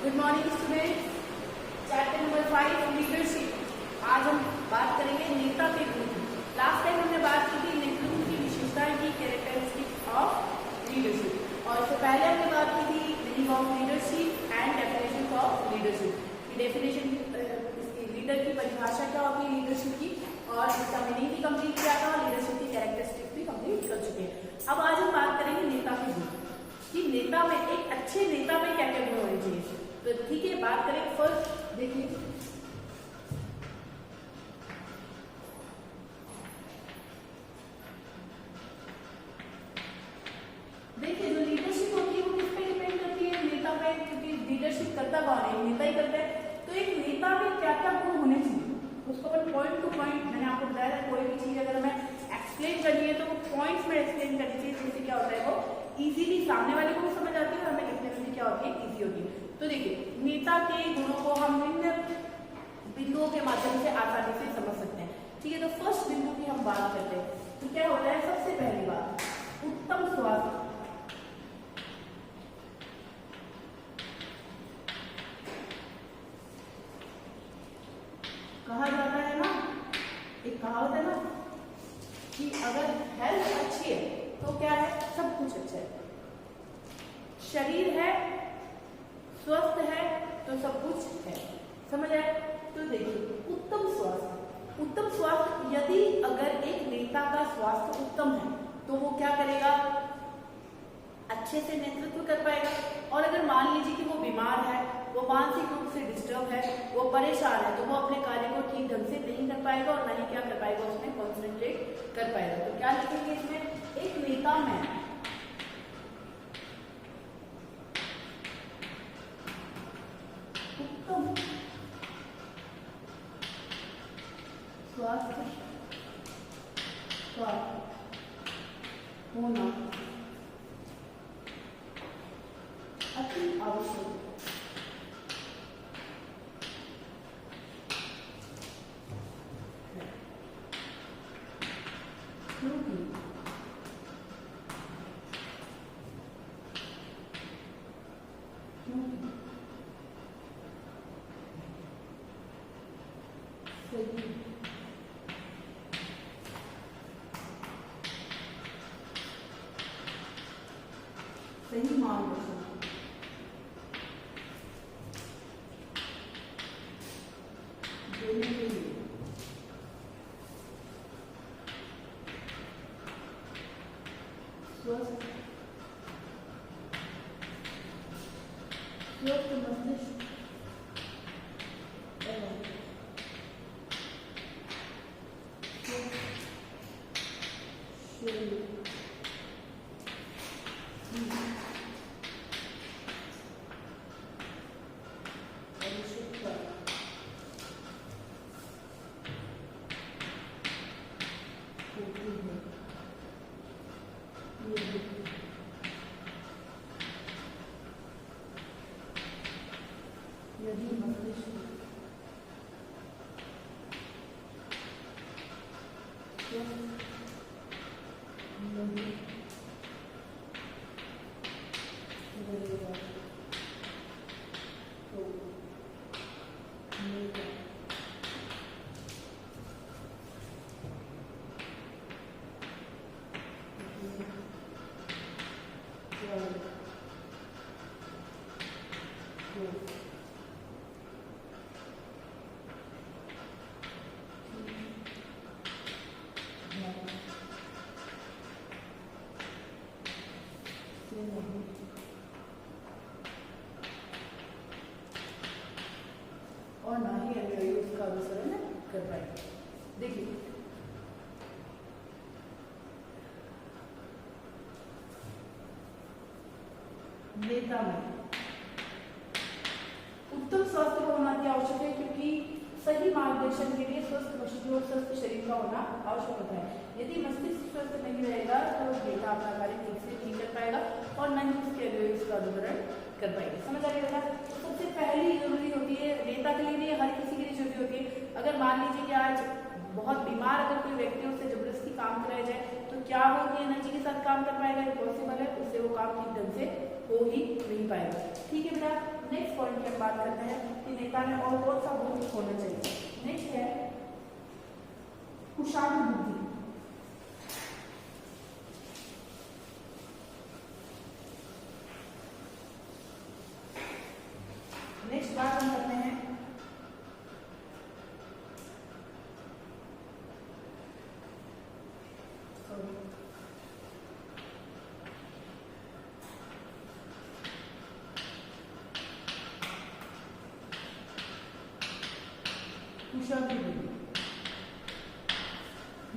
Good morning student. Chapter number 5 leadership. आज हम बात करेंगे नेता के गुण। लास्ट टाइम हमने बात की थी नेतृत्व की विशेषताएं की, कैरेक्टरिस्टिक ऑफ लीडरशिप, और इससे पहले हमने बात की थी meaning of leadership and definition of leadership. Definition इसकी लीडर की परिभाषा क्या होती है लीडरशिप की, और इसका मीनिंग भी कंप्लीट किया था, और लीडरशिप की कैरेक्टरिस्टिक भी कंप्लीट कर चुके हैं। अब आज हम बात करेंगे नेता के गुण कि नेता में, एक अच्छे नेता में क्या क्या गुण होने चाहिए। तो ठीक है, बात करें फर्स्ट। देखिए जो लीडरशिप होती है वो किस पे डिपेंड करती है, नेता पे, क्योंकि लीडरशिप करता कौन है, नेता ही करता है। तो एक नेता में क्या क्या गुण होने चाहिए उसको अपन पॉइंट टू पॉइंट, मैंने आपको बताया था कोई भी चीज अगर हमें एक्सप्लेन करनी है तो वो पॉइंट्स में एक्सप्लेन करनी चाहिए, जिससे क्या होता है वो इजीली सामने वाले को भी समझ आती है और हमें लिखने में भी क्या होती है, इजी होती है। तो देखिए नेता के गुणों को हम निम्न बिंदुओं के माध्यम से आसानी से समझ सकते हैं। ठीक है, तो फर्स्ट बिंदु की हम बात करते हैं तो क्या होता है, सबसे पहली बात उत्तम स्वास्थ्य। कहा जाता है ना, एक कहावत है ना कि अगर हेल्थ अच्छी है तो क्या है, सब कुछ अच्छा है। शरीर है, स्वस्थ है तो सब कुछ है। समझ आए? तो देखिए उत्तम स्वास्थ्य, उत्तम स्वास्थ्य, यदि अगर एक नेता का स्वास्थ्य उत्तम है तो वो क्या करेगा, अच्छे से नेतृत्व कर पाएगा। और अगर मान लीजिए कि वो बीमार है, वो मानसिक रूप से डिस्टर्ब है, वो परेशान है, तो वो अपने कार्य को ठीक ढंग से नहीं कर पाएगा और ना ही क्या कर पाएगा, उसमें कॉन्सेंट्रेट कर पाएगा। तो क्या लिखेंगे इसमें, एक नेता में उत्तम स्वास्थ्य होना अति आवश्यक है। सही मार्गदर्शन देने के लिए स्वस्थ मस्तिष्क एवं शरीर यदि मस्तिष्क और ना ही अन्य उसका अनुसरण कर पाएंगे। देखिए नेता में उत्तम स्वास्थ्य होना अति आवश्यक है, क्योंकि सही मार्गदर्शन के लिए स्वस्थ मस्तिष्क और स्वस्थ शरीर का होना आवश्यक होता है। यदि मस्तिष्क स्वस्थ नहीं रहेगा तो नेता अपना कार्य ठीक से नहीं कर पाएगा और न ही उसके लिए उसका अनुसरण कर पाएंगे। समझ आ रही है? तो सबसे पहली जरूरी होती है नेता के लिए नहीं, हर किसी के लिए जरूरी होती है। अगर मान लीजिए कि आज बहुत बीमार अगर कोई व्यक्ति उससे जबरदस्ती काम कराया जाए तो क्या वो अपनी एनर्जी के साथ काम कर पाएगा? इम्पॉसिबल है, उससे वो काम ठीक ढंग से हो ही नहीं पाएगा। ठीक है बेटा, नेक्स्ट पॉइंट क्या क्वेश्चन बात करते हैं कि नेता में और कौन सा गुण होना चाहिए। नेक्स्ट है कुशाग्र बुद्धि। नेक्स्ट बात हम करते हैं कुशाग्र बुद्धि।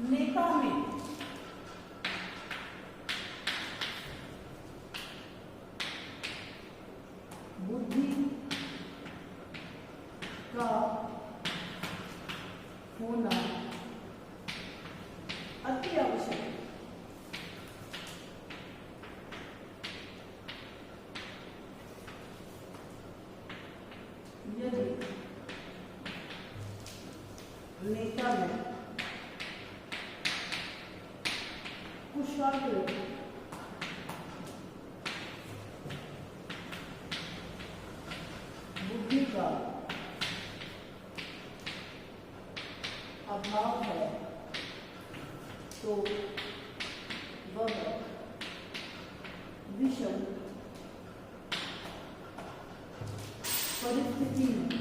नेता में बुद्धि का होना अति आवश्यक है। यदि नेता में कुशाग्र बुद्धि का अभाव है तो वह विषम परिस्थिति में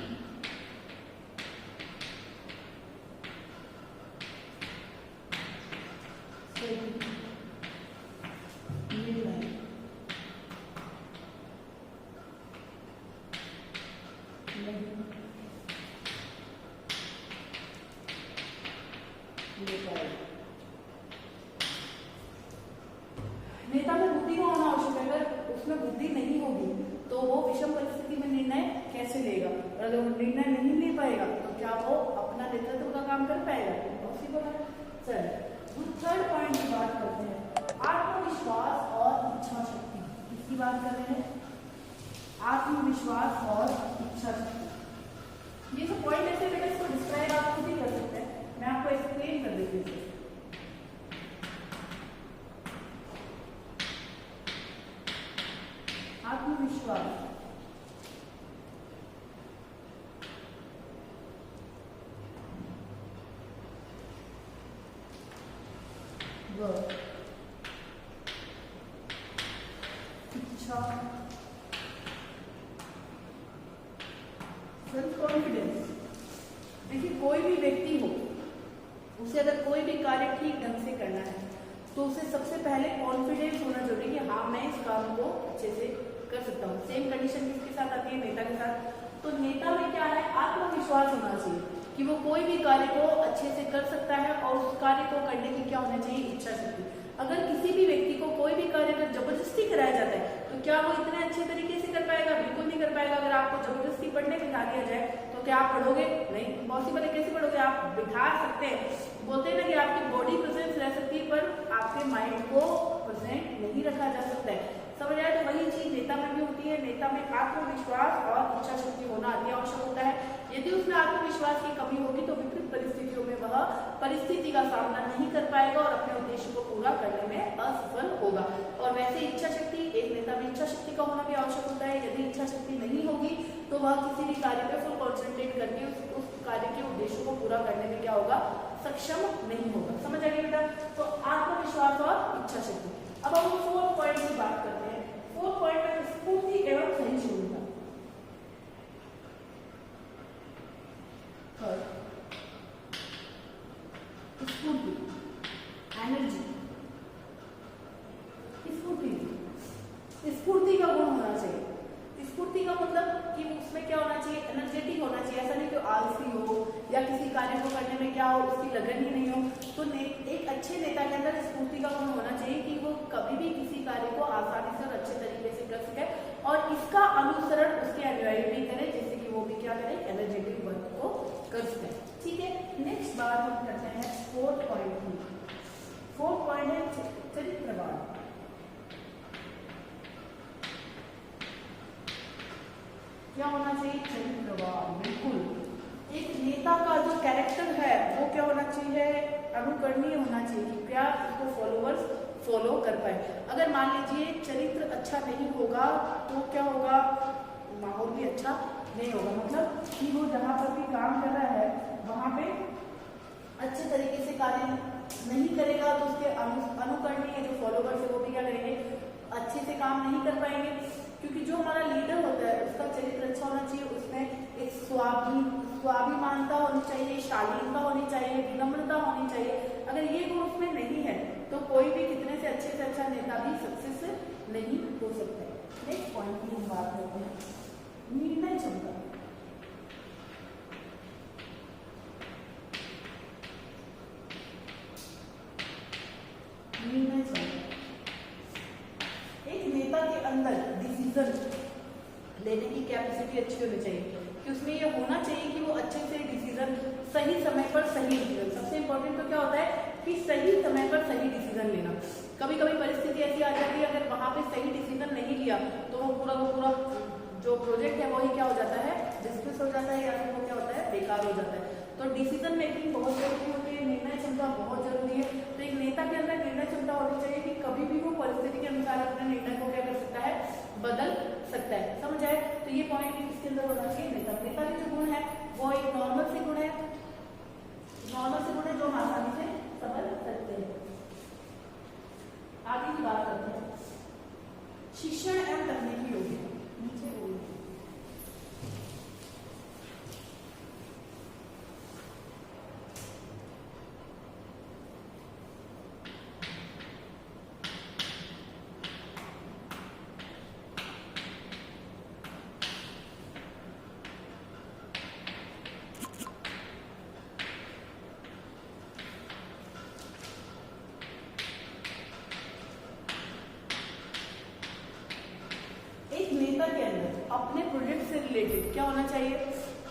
नेता में बुद्धि का होना आवश्यक है। अगर उसमें बुद्धि नहीं होगी तो वो विषम परिस्थिति में निर्णय कैसे लेगा, और अगर वो निर्णय नहीं ले पाएगा तो क्या वो अपना नेतृत्व का काम कर पाएगा? पॉसिबल है। चलिए थर्ड पॉइंट की बात करते हैं, आत्मविश्वास और इच्छा शक्ति। किसकी बात कर रहे हैं? आत्मविश्वास और इच्छा शक्ति। ये जो पॉइंट ऐसे बेटा इसको डिस्क्राइब आप खुद ही कर सकते हैं, मैं आपको एक्सप्लेन कर देती हूँ। आत्मविश्वास व इच्छा, सेल्फ कॉन्फिडेंस। देखिए कोई भी व्यक्ति हो, उसे अगर कोई भी कार्य ठीक ढंग से करना है तो उसे सबसे पहले कॉन्फिडेंस होना जरूरी है कि हाँ मैं इस काम को अच्छे से कर सकता हूँ। सेम कंडीशन किसके साथ आती है? नेता के साथ। तो नेता में क्या है? आत्मविश्वास होना चाहिए कि वो कोई भी कार्य को अच्छे से कर सकता है और उस कार्य को करने की क्या होना चाहिए? इच्छा शक्ति। अगर किसी भी व्यक्ति को कोई भी कार्य अगर जबरदस्ती कराया जाता है तो क्या वो इतने अच्छे तरीके से कर पाएगा? बिल्कुल नहीं कर पाएगा। अगर आपको जबरदस्ती पढ़ने बिठा दिया जाए तो क्या आप पढ़ोगे? नहीं, पॉसिबल है। कैसे पढ़ोगे? आप बिठा सकते हैं, बोलते हैं ना कि आपकी बॉडी प्रेजेंस रह सकती है पर आपके माइंड को प्रेजेंट नहीं रखा जा सकता है। समझ आया? तो वही चीज नेता में भी होती है। नेता में आत्मविश्वास और इच्छा शक्ति होना अति आवश्यक होता है। यदि उसमें आत्मविश्वास की कमी होगी तो विपरीत परिस्थितियों में वह परिस्थिति का सामना नहीं कर पाएगा और अपने उद्देश्य को पूरा करने में असफल होगा। और वैसे इच्छा शक्ति, एक नेता में इच्छा शक्ति का होना भी आवश्यक होता है। यदि इच्छा शक्ति नहीं होगी तो वह किसी भी कार्य पे फुल कॉन्सेंट्रेट करके उस कार्य के उद्देश्य को पूरा करने में क्या होगा? सक्षम नहीं होगा। समझ आ गया बेटा? तो आत्मविश्वास और इच्छा शक्ति। अब हम 4 पॉइंट की बात करते हैं। 4 पॉइंट में स्फूर्ति एवं सहिष्णुता। स्फूर्ति, एनर्जी, स्फूर्ति का गुण होना चाहिए। स्फूर्ति का मतलब कि उसमें क्या होना चाहिए? एनर्जेटिक होना चाहिए। ऐसा नहीं कि आलसी हो या किसी कार्य को करने में क्या हो, उसकी लगन ही नहीं हो। तो एक अच्छे नेता के अंदर स्फूर्ति का गुण होना चाहिए कि वो कभी भी किसी कार्य को आसानी से और अच्छे तरीके से कर सके और इसका अनुसरण उसके अनुयायी भी करें, जिससे कि वो भी क्या करें? एनर्जेटिक वर्क को कर सके। ठीक है, नेक्स्ट बात हम करते हैं 4th पॉइंट की। 4th पॉइंट है चरित्रवान। क्या होना चाहिए? चरित्रवान। बिल्कुल एक नेता का जो कैरेक्टर है वो क्या होना चाहिए? अनुकरणीय होना चाहिए कि क्या उसको फॉलोअर्स फॉलो कर पाए। अगर मान लीजिए चरित्र अच्छा नहीं होगा तो क्या होगा? माहौल भी अच्छा नहीं होगा, मतलब कि वो जहाँ पर भी काम कर रहा है वहाँ पे अच्छे तरीके से कार्य नहीं करेगा, तो उसके अनुकरणीय है जो फॉलोवर्स है वो भी क्या करेंगे, अच्छे से काम नहीं कर पाएंगे। क्योंकि जो हमारा लीडर होता है उसका चरित्र अच्छा होना चाहिए, उसमें एक स्वाभिमानता होनी चाहिए, शालीनता होनी चाहिए, विनम्रता होनी चाहिए। अगर ये गुण उसमें नहीं है तो कोई भी कितने से अच्छा नेता भी सक्सेस नहीं हो सकता है। नेक्स्ट पॉइंट की हम बात करते हैं, निर्णय क्षमता। निर्णय क्षमता एक नेता के अंदर डिसीजन लेने की कैपेसिटी अच्छी होनी चाहिए, कि उसमें ये होना चाहिए कि वो अच्छे से डिसीजन, सही समय पर सही डिसीजन। सबसे इंपॉर्टेंट तो क्या होता है कि सही समय पर सही डिसीजन लेना। कभी कभी परिस्थिति ऐसी आ जाती है, अगर वहां पे सही डिसीजन नहीं लिया तो वो पूरा जो प्रोजेक्ट है वही क्या हो जाता है, डिस्मिस हो जाता है, या फिर वो क्या होता है, बेकार हो जाता है। तो डिसीजन मेकिंग बहुत जरूरी होती है, निर्णय क्षमता बहुत जरूरी है। तो एक नेता के अंदर निर्णय क्षमता होनी चाहिए कि कभी भी वो परिस्थिति के अनुसार अपने निर्णय को क्या कर सकता है, बदल सकता है। समझ आए? तो ये पॉइंट भी इसके अंदर होना चाहिए। नेता के जो गुण है वो एक नॉर्मल से गुण है, जो हम आसानी से समझ सकते हैं। आगे की बात करते हैं, शिक्षण एवं तकनीकी योग्यता। नीचे बोलिए। नेता के अंदर अपने प्रोजेक्ट से रिलेटेड क्या होना चाहिए,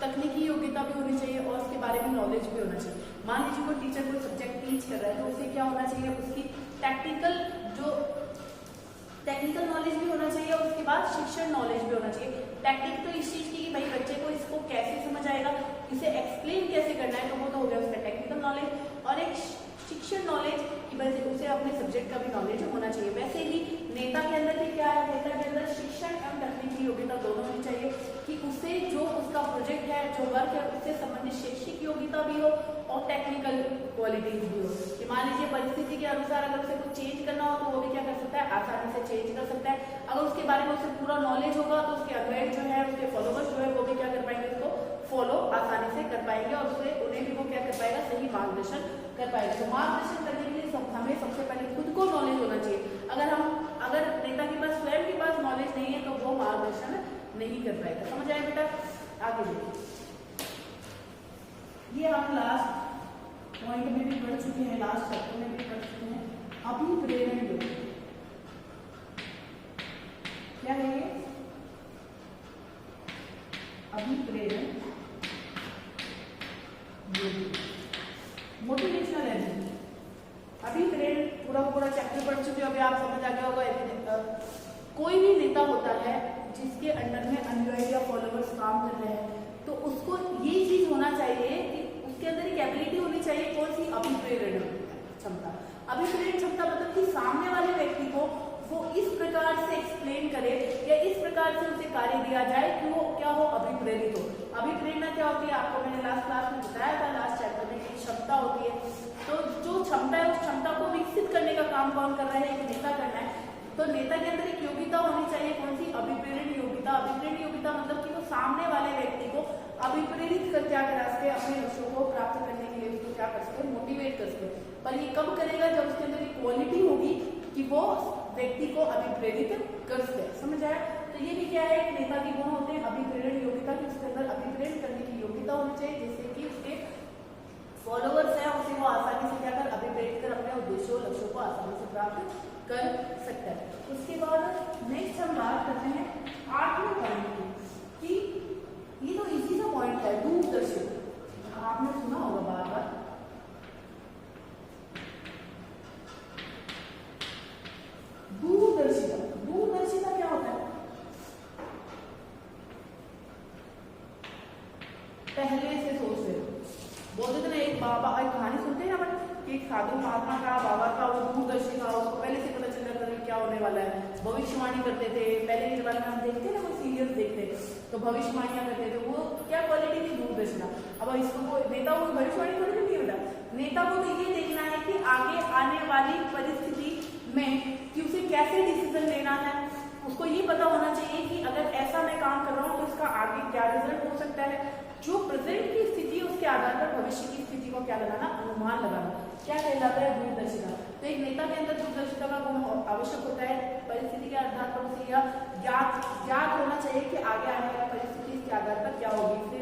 तकनीकी योग्यता भी होनी चाहिए और उसके बारे में नॉलेज भी होना चाहिए। मान लीजिए कोई टीचर कोई सब्जेक्ट टीच कर रहा है तो उसे क्या होना चाहिए, उसकी टेक्निकल नॉलेज भी होना चाहिए और उसके बाद शिक्षण नॉलेज भी होना चाहिए। टेक्निक तो इस चीज की कि भाई बच्चे को इसको कैसे समझ आएगा, इसे एक्सप्लेन कैसे करना है, तो वो तो हो गया उसका टेक्निकल नॉलेज। और एक शिक्षण नॉलेज कि भाई उसे अपने सब्जेक्ट का भी नॉलेज होना चाहिए। वैसे ही नेता के अंदर भी क्या है, नेता के अंदर शिक्षण एवं तकनीकी योग्यता दोनों होनी चाहिए, कि उसे जो उसका प्रोजेक्ट है, जो वर्क है, उससे संबंधित शैक्षिक योग्यता भी हो और टेक्निकल क्वालिटीज भी हो। कि मान लीजिए परिस्थिति के अनुसार अगर उसे कुछ चेंज करना हो तो वो भी क्या कर सकता है, आसानी से चेंज कर सकता है। अगर उसके बारे में उसे पूरा नॉलेज होगा तो उसके अनुयायी जो है, उसके फॉलोवर्स जो है वो भी क्या कर पाएंगे, उसको फॉलो आसानी से कर पाएंगे और उससे उन्हें भी वो क्या कर पाएगा, सही मार्गदर्शन कर पाएगा। तो मार्गदर्शन करने के लिए हमें सबसे पहले खुद को नॉलेज होना चाहिए। अगर नेता के पास स्वयं के पास नॉलेज नहीं है तो वो मार्गदर्शन नहीं कर पाएगा। समझ आए बेटा? आगे देखिए, ये हम लास्ट पॉइंट में भी पढ़ चुके हैं, लास्ट चैप्टर में भी पढ़ चुके हैं। अभिप्रेरण योग्यता क्या है ये? अभिप्रेरण मोटिवेशनल एनर्जी। अभिप्रेरण पूरा चैप्टर पढ़ चुके हो, अभी आप समझ आ गया होगा। कोई भी नेता होता है जिसके अंडर में अनुयायी या फॉलोअर्स काम कर रहे हैं तो उसको ये चीज होना चाहिए कि उसके अंदर एक एबिलिटी होनी चाहिए। कौन सी? अभिप्रेरण क्षमता। अभिप्रेरण क्षमता मतलब कि सामने वाले व्यक्ति को वो इस प्रकार से एक्सप्लेन करे या इस प्रकार से उसे कार्य दिया जाए कि वो क्या हो, अभिप्रेरित हो। अभिप्रेरणा क्या होती है, आपको मैंने लास्ट क्लास में बताया था, लास्ट चैप्टर में, एक क्षमता होती है। तो जो क्षमता है उस क्षमता को विकसित करने का काम कौन कर रहा है, एक नेता करना है। तो नेता के अंदर एक योग्यता होनी चाहिए। कौन सी? अभिप्रेरण योग्यता। अभिप्रेरण योग्यता मतलब कि वो सामने वाले व्यक्ति को अभिप्रेरित कर क्या करा सके, अपने लक्ष्यों को प्राप्त करने के लिए उसको क्या कर सके, मोटिवेट कर सके। पर ये कब करेगा? जब उसके अंदर एक क्वालिटी होगी कि वो व्यक्ति को अभिप्रेरित कर सके। समझ आया? तो ये भी क्या है, एक नेता के गुण होते हैं अभिप्रेरण योग्यता, कि उसके अंदर अभिप्रेरण करने की योग्यता होनी चाहिए, जिससे कि उसके फॉलोवर्स हैं उसे वो आसानी से क्या कर, अभिप्रेरित कर अपने उद्देश्यों लक्ष्यों को आसानी से प्राप्त कर सकता है। उसके बाद नेक्स्ट हम बात करते हैं 8वें पॉइंट की, कि ये तो इजी सा पॉइंट है, दूरदर्शी। आपने सुना होगा बार बार। दूरदर्शिता। दूरदर्शिता क्या होता है? पहले से सोच रहे हो। बोलते थे ना, एक बाबा, एक कहानी सुनते हैं ना कि एक साधु महात्मा का, बाबा का, वो दूरदर्शी था, उसको पहले से पता चल रहा था क्या क्या होने वाला है, भविष्यवाणी करते थे। पहले के जमाने में हम देखते ना, वो सीरियल्स देखते तो भविष्यवाणियां करते थे, वो क्या क्वालिटी थी, दूरदर्शिता। अब इसको नेता को भविष्यवाणी थोड़ी नहीं बेटा, नेता को तो ये देखना है कि आगे आने वाली परिस्थिति में कि उसे कैसे डिसीजन लेना है, उसको ये पता होना चाहिए कि अगर ऐसा मैं काम कर रहा हूँ तो इसका आगे क्या रिजल्ट हो सकता है। जो प्रेजेंट की स्थिति है उसके आधार पर भविष्य की स्थिति को क्या लगाना, अनुमान लगाना, क्या कहलाता है, दूरदर्शिता। तो एक नेता के अंदर दूरदर्शिता का गुण आवश्यक होता है। परिस्थिति के आधार पर उसे यह ज्ञात होना चाहिए कि आगे आने वाली परिस्थिति के आधार पर क्या होगी। इसलिए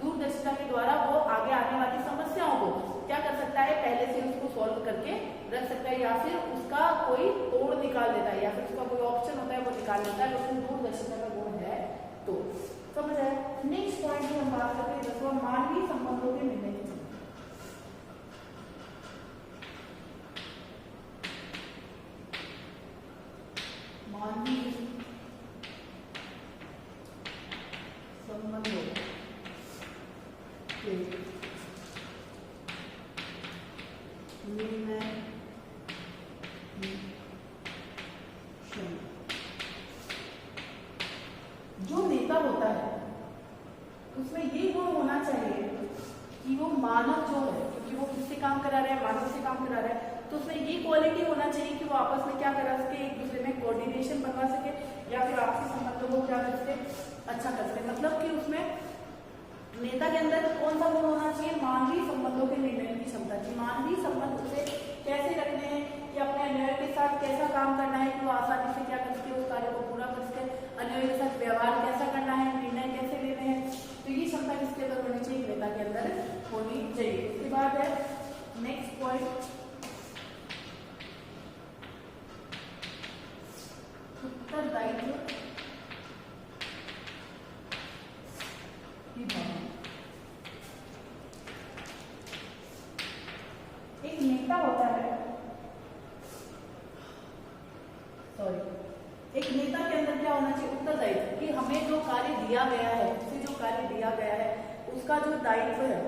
दूरदर्शिता के द्वारा वो आगे आने वाली समस्याओं को क्या कर सकता है, पहले से उसको सॉल्व करके रख सकता है, या फिर उसका कोई तोड़ निकाल देता है, या फिर उसका कोई ऑप्शन होता है वो निकाल देता है। उसमें दूरदर्शिता का गुण है। तो समझ आए। नेक्स्ट पॉइंट की हम बात करते हैं 10वां, मानवीय संबंधों के निर्णय की क्षमता। मानवीय संबंधों के निर्णय की क्षमता। जो नेता होता है उसमें ये गुण होना चाहिए कि वो मानव जो है, क्योंकि वो किससे काम करा रहा है, मानव से काम करा रहा है, तो उसमें ये क्वालिटी होना चाहिए कि वो आपस में क्या करा सके, एक दूसरे में कोऑर्डिनेशन बनवा सके, या फिर आपसी संबंधों को क्या कर सके, अच्छा कर सके। मतलब कि उसमें नेता के अंदर कौन सा गुण होना चाहिए, मानवीय संबंधों के निर्णय की क्षमता की। मानवीय संबंध उसे कैसे रखने हैं, कि अपने अन्याय के साथ कैसा काम करना है कि वो आसानी से क्या कर सके, उस कार्य को पूरा कर सके। अन्याय के साथ व्यवहार कैसा करना है, निर्णय कैसे लेने हैं, तो ये क्षमता किसके अंदर होनी चाहिए, नेता के अंदर होनी चाहिए। उसके बाद है नेक्स्ट पॉइंट, उत्तरदायित्व की भावना। एक नेता होता है, एक नेता के अंदर क्या होना चाहिए, उत्तरदायित्व, कि हमें जो कार्य दिया गया है, उसे जो कार्य दिया गया है उसका जो दायित्व है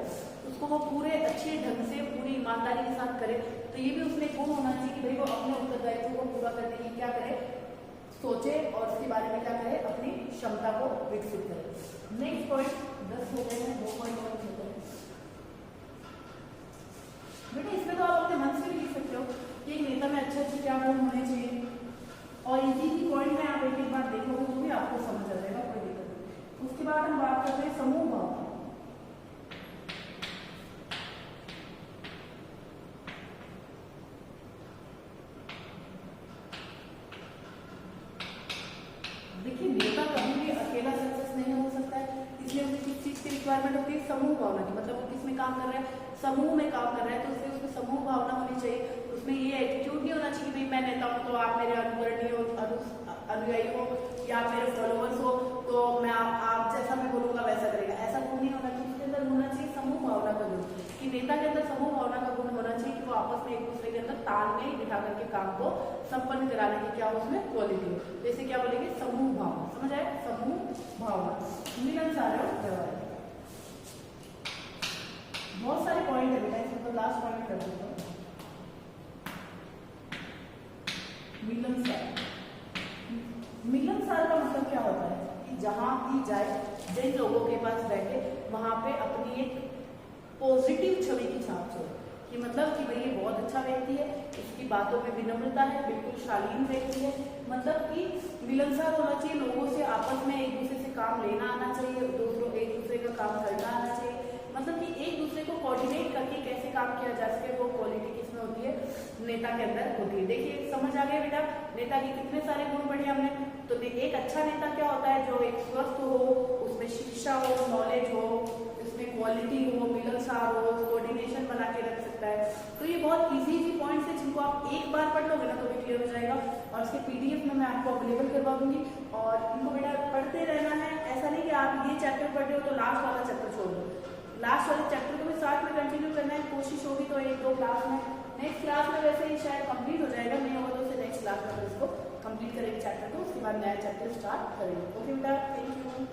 उसको वो पूरे अच्छे ढंग से पूरी ईमानदारी के साथ करे। तो ये भी उसमें गुण होना चाहिए कि भाई वो अपने उत्तरदायित्व को पूरा करने की क्या करे, सोचे और उसके बारे में क्या करे, अपनी क्षमता को विकसित करे। नेक्स्ट पॉइंट 10 हो गए हैं, 2 पॉइंट और होते हैं बेटा। इसमें तो आप अपने मन से भी लिख सकते हो कि एक नेता में अच्छे अच्छे क्या गुण होने चाहिए, और इसी की पॉइंट में आप एक बार देखोगे तो भी आपको समझ आ जाएगा, कोई दिक्कत नहीं। उसके बाद हम बात करते हैं समूह भाव। देखिए नेता कभी भी अकेला सक्सेस नहीं हो सकता है, इसलिए उसे किस चीज की रिक्वायरमेंट होती है, समूह भावना की। मतलब वो किस में काम कर रहा है, समूह में काम कर रहा है, तो उससे उसमें समूह भावना होनी चाहिए। उसमें ये एटीट्यूड नहीं होना चाहिए कि भाई मैं नेता हूँ तो आप मेरे अनुकरणीय हो, अनुयायी हो, या मेरे फॉलोअर्स हो तो मैं आप जैसा मैं बोलूंगा वैसा करेगा, ऐसा गुण नहीं होना चाहिए। उसके अंदर होना चाहिए समूह भावना का गुण, कि नेता के अंदर समूह भावना का गुण होना चाहिए कि वो आपस में एक दूसरे के अंदर तालमेल बिठा करके काम को संपन्न कराने की क्या उसमें क्वालिटी हो। जैसे क्या बोलेंगे, समूह भावना। समझ आए, समूह भावना, मिलनसार व्यवहार। बहुत सारे पॉइंट है बेटा, इसमें तो लास्ट पॉइंट कर देता हूँ, मिलनसार। मिलनसार का मतलब क्या होता है कि जहां भी जाए, जिन लोगों के पास बैठे वहां पे अपनी एक पॉजिटिव छवि की छाप छोड़े, कि मतलब कि भाई ये बहुत अच्छा व्यक्ति है, इसकी बातों में विनम्रता है, बिल्कुल शालीन व्यक्ति है। मतलब कि मिलनसार होना चाहिए, लोगों से आपस में एक दूसरे से काम लेना आना चाहिए, एक दूसरे का काम करना आना चाहिए। मतलब कि एक दूसरे को कोऑर्डिनेट करके कैसे काम किया जा सके, वो क्वालिटी किसमें होती है, नेता के अंदर होती है। देखिए समझ आ गया बेटा, नेता के कितने सारे गुण पढ़े हमने। तो एक अच्छा नेता क्या होता है, जो एक स्वस्थ हो, उसमें शिक्षा हो, नॉलेज हो, उसमें क्वालिटी हो, मिलनसार हो, कोऑर्डिनेशन बना के रख सकता है। तो ये बहुत इजी पॉइंट्स है जिनको आप एक बार पढ़ लोगे ना तो भी क्लियर हो जाएगा, और उसके पीडीएफ में मैं आपको अवेलेबल करवा दूंगी। और इनको बेटा पढ़ते रहना है, ऐसा नहीं कि आप ये चैप्टर पढ़ रहे हो तो लास्ट वाला चैप्टर छोड़ दो, लास्ट वाले चैप्टर को भी साथ में कंटिन्यू करना है। कोशिश होगी तो 1-2 क्लास में, नेक्स्ट क्लास में वैसे ही शायद कंप्लीट हो जाएगा, नहीं होगा तो उसे नेक्स्ट क्लास में इसको कंप्लीट करेंगे चैप्टर को, उसके बाद नया चैप्टर स्टार्ट करेंगे। ओके बेटा, थैंक यू।